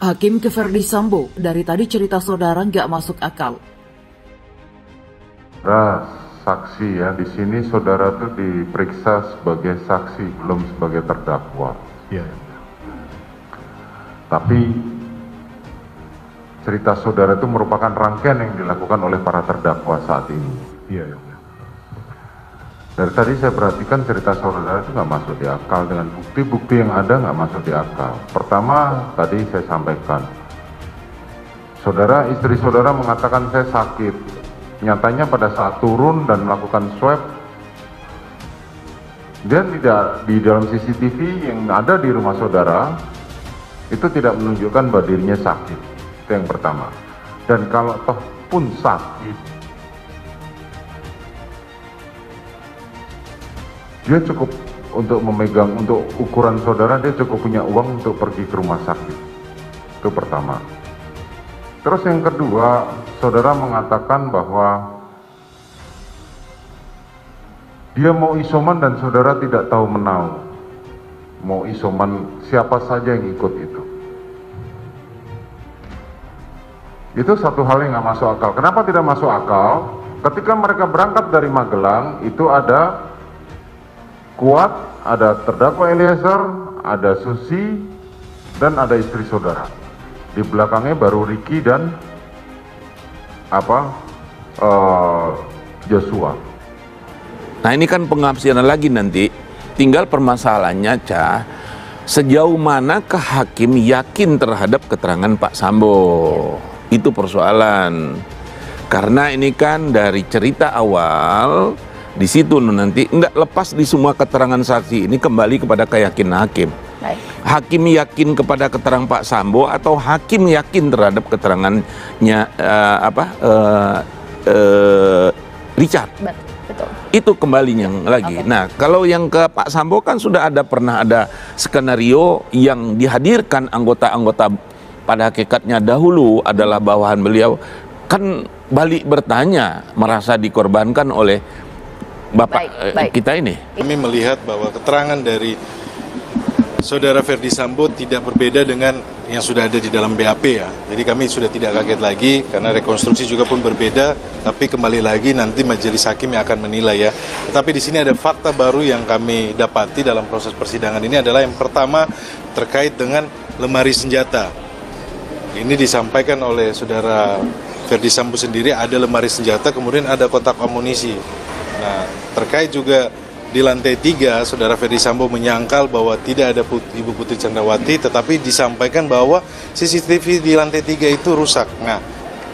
Hakim ke Ferdi Sambo, dari tadi cerita saudara nggak masuk akal. Saksi ya, di sini saudara tuh diperiksa sebagai saksi, belum sebagai terdakwa. Iya. Tapi cerita saudara itu merupakan rangkaian yang dilakukan oleh para terdakwa saat ini. Iya. Dari tadi saya perhatikan cerita saudara itu nggak masuk di akal, dengan bukti-bukti yang ada nggak masuk di akal. Pertama, tadi saya sampaikan, istri saudara mengatakan saya sakit. Nyatanya pada saat turun dan melakukan swab, dan tidak di dalam CCTV yang ada di rumah saudara, itu tidak menunjukkan bahwa dirinya sakit. Itu yang pertama. Dan kalau toh pun sakit, dia cukup untuk memegang, untuk ukuran saudara, dia cukup punya uang untuk pergi ke rumah sakit. Itu pertama. Terus yang kedua, saudara mengatakan bahwa dia mau isoman dan saudara tidak tahu menau. Mau isoman, siapa saja yang ikut itu. Itu satu hal yang nggak masuk akal. Kenapa tidak masuk akal? Ketika mereka berangkat dari Magelang, itu ada Kuat, ada terdakwa Eliezer, ada Susi, dan ada istri saudara. Di belakangnya baru Ricky dan Joshua. Nah ini kan pengabsian lagi nanti. Tinggal permasalahannya, Cah, sejauh manakah hakim yakin terhadap keterangan Pak Sambo? Itu persoalan. Karena ini kan dari cerita awal, di situ nanti enggak lepas di semua keterangan saksi ini kembali kepada keyakinan hakim. Baik. Hakim yakin kepada keterangan Pak Sambo atau hakim yakin terhadap keterangannya Richard. Betul. Itu kembalinya lagi. Okay. Nah, kalau yang ke Pak Sambo kan sudah pernah ada skenario yang dihadirkan anggota-anggota pada hakikatnya dahulu adalah bawahan beliau, kan balik bertanya merasa dikorbankan oleh Bapak baik. Kita ini. Kami melihat bahwa keterangan dari saudara Ferdi Sambo tidak berbeda dengan yang sudah ada di dalam BAP ya. Jadi kami sudah tidak kaget lagi karena rekonstruksi juga pun berbeda. Tapi kembali lagi nanti majelis hakim yang akan menilai ya. Tetapi di sini ada fakta baru yang kami dapati dalam proses persidangan ini adalah yang pertama terkait dengan lemari senjata. Ini disampaikan oleh saudara Ferdi Sambo sendiri, ada lemari senjata, kemudian ada kotak amunisi. Nah, terkait juga di lantai 3, saudara Ferdi Sambo menyangkal bahwa tidak ada Ibu Putri Chandrawati, tetapi disampaikan bahwa CCTV di lantai 3 itu rusak. Nah,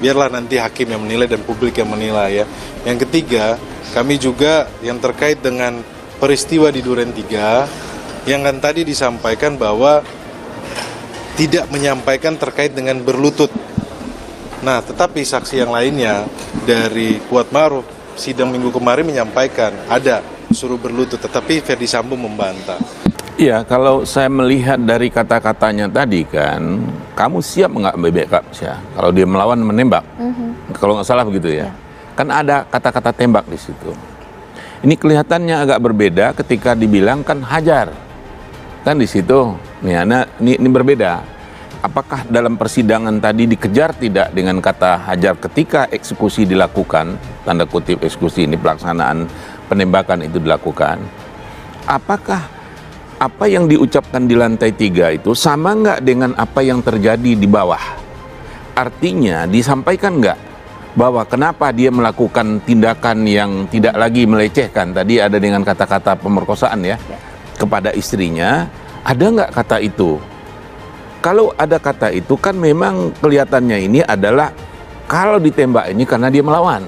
biarlah nanti hakim yang menilai dan publik yang menilai ya. Yang ketiga, kami juga yang terkait dengan peristiwa di Duren 3, yang kan tadi disampaikan bahwa tidak menyampaikan terkait dengan berlutut. Nah, tetapi saksi yang lainnya dari Kuat Ma'ruf sidang minggu kemarin menyampaikan ada suruh berlutut, tetapi Ferdi Sambo membantah. Iya, kalau saya melihat dari kata-katanya tadi kan, kamu siap nggak backup ya? Kalau dia melawan menembak, kalau nggak salah begitu ya. Kan ada kata-kata tembak di situ. Ini kelihatannya agak berbeda ketika dibilang kan hajar, kan di situ. Ini berbeda. Apakah dalam persidangan tadi dikejar tidak dengan kata hajar ketika eksekusi dilakukan, tanda kutip eksekusi ini, pelaksanaan penembakan itu dilakukan? Apakah apa yang diucapkan di lantai 3 itu sama nggak dengan apa yang terjadi di bawah? Artinya disampaikan nggak bahwa kenapa dia melakukan tindakan yang tidak lagi melecehkan, tadi ada dengan kata-kata pemerkosaan ya, kepada istrinya, ada nggak kata itu? Kalau ada kata itu kan memang kelihatannya ini adalah kalau ditembak ini karena dia melawan.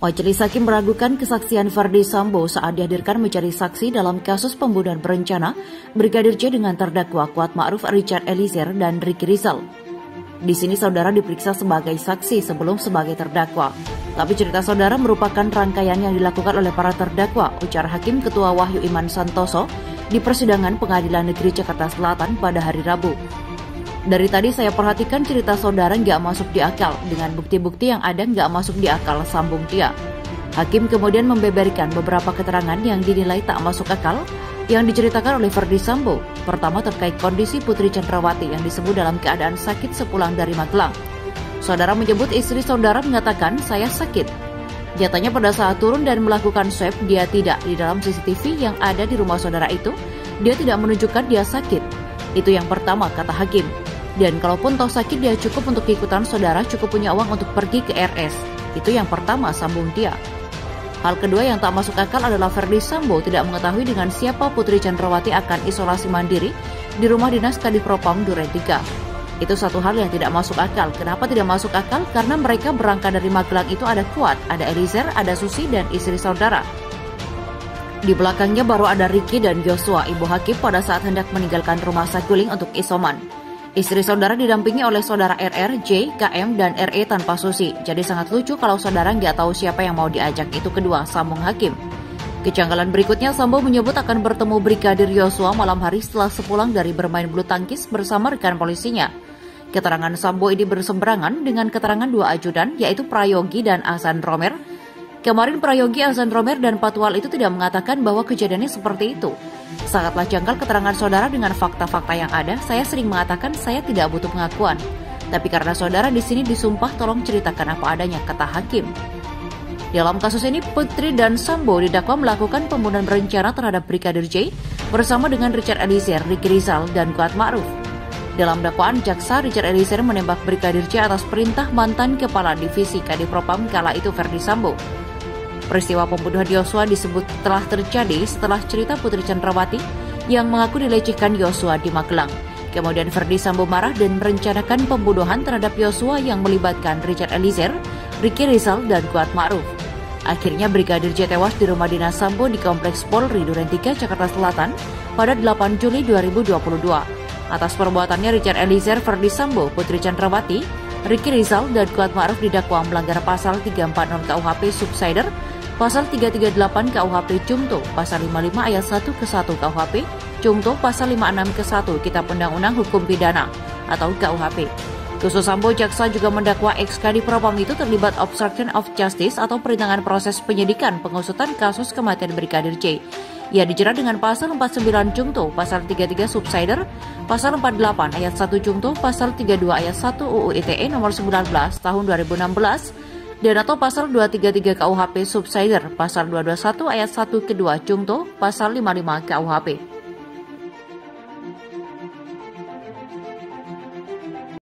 Majelis Hakim meragukan kesaksian Ferdi Sambo saat dihadirkan menjadi saksi dalam kasus pembunuhan berencana Brigadir J dengan terdakwa Kuat Ma'ruf Richard Eliezer dan Ricky Rizal. Di sini saudara diperiksa sebagai saksi sebelum sebagai terdakwa. Tapi cerita saudara merupakan rangkaian yang dilakukan oleh para terdakwa, ujar Hakim Ketua Wahyu Iman Santoso di persidangan Pengadilan Negeri Jakarta Selatan pada hari Rabu. Dari tadi saya perhatikan cerita saudara nggak masuk di akal, dengan bukti-bukti yang ada nggak masuk di akal, sambung dia. Hakim kemudian membeberkan beberapa keterangan yang dinilai tak masuk akal yang diceritakan oleh Ferdy Sambo. Pertama terkait kondisi Putri Chandrawati yang disebut dalam keadaan sakit sepulang dari Magelang. Saudara menyebut istri saudara mengatakan, saya sakit. Nyatanya pada saat turun dan melakukan swab, dia tidak. Di dalam CCTV yang ada di rumah saudara itu, dia tidak menunjukkan dia sakit. Itu yang pertama, kata hakim. Dan kalaupun toh sakit, dia cukup untuk ikutan saudara, cukup punya uang untuk pergi ke RS. Itu yang pertama, sambung dia. Hal kedua yang tak masuk akal adalah Ferdy Sambo tidak mengetahui dengan siapa Putri Chandrawati akan isolasi mandiri di rumah dinas Kadifropam Duren 3. Itu satu hal yang tidak masuk akal. Kenapa tidak masuk akal? Karena mereka berangkat dari Magelang itu ada Kuat, ada Eliezer, ada Susi, dan istri saudara. Di belakangnya baru ada Ricky dan Joshua, ibu hakim pada saat hendak meninggalkan rumah Saguling untuk isoman. Istri saudara didampingi oleh saudara RR, J, KM, dan RE tanpa Susi. Jadi sangat lucu kalau saudara nggak tahu siapa yang mau diajak. Itu kedua, sambung hakim. Kejanggalan berikutnya, Sambo menyebut akan bertemu Brigadir Yosua malam hari setelah sepulang dari bermain bulu tangkis bersama rekan polisinya. Keterangan Sambo ini berseberangan dengan keterangan dua ajudan, yaitu Prayogi dan Ahsan Romer. Kemarin Prayogi, Ahsan Romer, dan Patwal itu tidak mengatakan bahwa kejadiannya seperti itu. Sangatlah janggal keterangan saudara dengan fakta-fakta yang ada. Saya sering mengatakan saya tidak butuh pengakuan. Tapi karena saudara di sini disumpah, tolong ceritakan apa adanya, kata hakim. Dalam kasus ini, Putri dan Sambo didakwa melakukan pembunuhan berencana terhadap Brigadir J bersama dengan Richard Eliezer, Ricky Rizal, dan Kuat Ma'ruf. Dalam dakwaan, jaksa Richard Eliezer menembak Brigadir J atas perintah mantan Kepala Divisi Kadifropam kala itu Ferdy Sambo. Peristiwa pembunuhan Yosua disebut telah terjadi setelah cerita Putri Chandrawati yang mengaku dilecehkan Yosua di Magelang. Kemudian Ferdy Sambo marah dan merencanakan pembunuhan terhadap Yosua yang melibatkan Richard Eliezer, Ricky Rizal, dan Kuat Ma'ruf. Akhirnya Brigadir J tewas di rumah dinas Sambo di Kompleks Polri Duren 3, Jakarta Selatan pada 8 Juli 2022. Atas perbuatannya Richard Eliezer, Ferdy Sambo, Putri Chandrawati, Ricky Rizal, dan Kuat Ma'ruf didakwa melanggar pasal 340 KUHP Subsider, pasal 338 KUHP Cumto, pasal 55 ayat 1 ke 1 KUHP Cumto, pasal 56 ke 1 Kitab Undang-Undang Hukum Pidana atau KUHP. Khusus Sambo, jaksa juga mendakwa ex-Kadifropam itu terlibat obstruction of justice atau perintangan proses penyidikan pengusutan kasus kematian Brigadir J. Ia dijerat dengan pasal 49 Cumto, pasal 33 Subsider, pasal 48 ayat 1 Cumto, pasal 32 ayat 1 UU ITE nomor 19 tahun 2016, dan atau pasal 233 KUHP Subsider, pasal 221 ayat 1 kedua Cumto, pasal 55 KUHP.